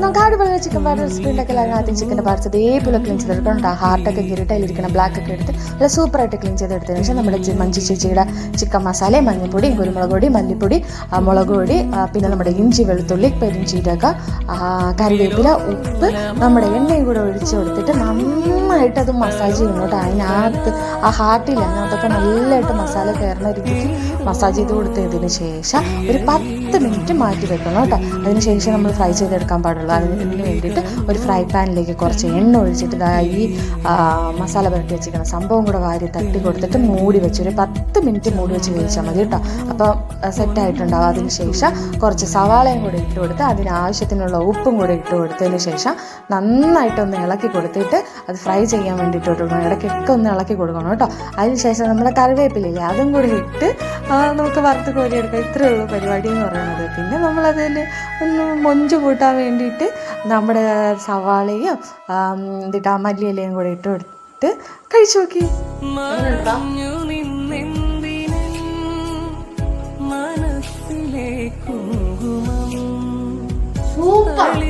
നമുക്ക് അടിപൊളി chicken parts recipe ഉണ്ടാക്കില്ല. ആദ്യം ചിക്കൻ്റെ പാർട്സ് ഇതേപോലെ ക്ലീൻ ചെയ്തെടുക്കണം. ഹാർട്ടൊക്കെ കീറിയിട്ട് അതിലിരിക്കുന്ന ബ്ലാക്ക് ഒക്കെ എടുത്ത് നല്ല സൂപ്പറായിട്ട് ക്ലീൻ ചെയ്തെടുത്തതിന് ശേഷം നമ്മുടെ മഞ്ജു ചേച്ചിയുടെ ചിക്കൻ മസാലയും മഞ്ഞൾപ്പൊടിയും കുരുമുളക് പൊടി മല്ലിപ്പൊടി മുളക് പൊടി പിന്നെ നമ്മുടെ ഇഞ്ചി വെളുത്തുള്ളി പെരിഞ്ചീരകം കറിവേപ്പില ഉപ്പ് നമ്മുടെ എണ്ണയും കൂടെ ഒഴിച്ച് കൊടുത്തിട്ട് നന്നായിട്ട് അത് മസാജ് ചെയ്യുന്നുണ്ട്. അതിനകത്ത് ആ ഹാർട്ടിൽ അതിനകത്തൊക്കെ നല്ലതായിട്ട് മസാല കയറുന്ന രീതിക്ക് മസാജ് ചെയ്ത് കൊടുത്തതിന് ശേഷം ഒരു 10 മിനിറ്റ് മാറ്റി വെക്കണം കേട്ടോ. അതിന് ശേഷം നമ്മൾ ഫ്രൈ ചെയ്തെടുക്കാൻ പാടുള്ളൂ. അതിന് വേണ്ടിയിട്ട് ഒരു ഫ്രൈ പാനിലേക്ക് കുറച്ച് എണ്ണ ഒഴിച്ചിട്ട് ഈ മസാല പുരട്ടി വെച്ചിരിക്കണം സംഭവം കൂടെ വാരി തട്ടി കൊടുത്തിട്ട് മൂടി വെച്ച് ഒരു 10 മിനിറ്റ് മൂടി വെച്ച് വേവിച്ചാൽ മതി കേട്ടോ. അപ്പോൾ സെറ്റായിട്ടുണ്ടാവും. അതിന് ശേഷം കുറച്ച് സവാളയും കൂടെ ഇട്ട് കൊടുത്ത് അതിനാവശ്യത്തിനുള്ള ഉപ്പും കൂടെ ഇട്ട് കൊടുത്തതിന് ശേഷം നന്നായിട്ടൊന്ന് ഇളക്കി കൊടുത്തിട്ട് അത് ഫ്രൈ ചെയ്യാൻ വേണ്ടിയിട്ട് കൊടുക്കണം. ഇടയ്ക്കൊക്കെ ഒന്ന് ഇളക്കി കൊടുക്കണം കേട്ടോ. അതിന് ശേഷം നമ്മുടെ കറിവേപ്പിലല്ലേ അതും കൂടി ഇട്ട് നമുക്ക് വറുത്ത് കോരിയെടുക്കാം. ഇത്രയേ ഉള്ളൂ പരിപാടി എന്ന് പറയുന്നത്. പിന്നെ നമ്മളതിൽ ഒന്ന് മൊഞ്ച് കൂട്ടാൻ വേണ്ടിയിട്ട് നമ്മുടെ സവാളയും എന്നിട്ട് മല്ലിയിലയും കൂടെ ഇട്ട് കൊടുത്ത് കഴിച്ചു നോക്കി. സൂപ്പർ.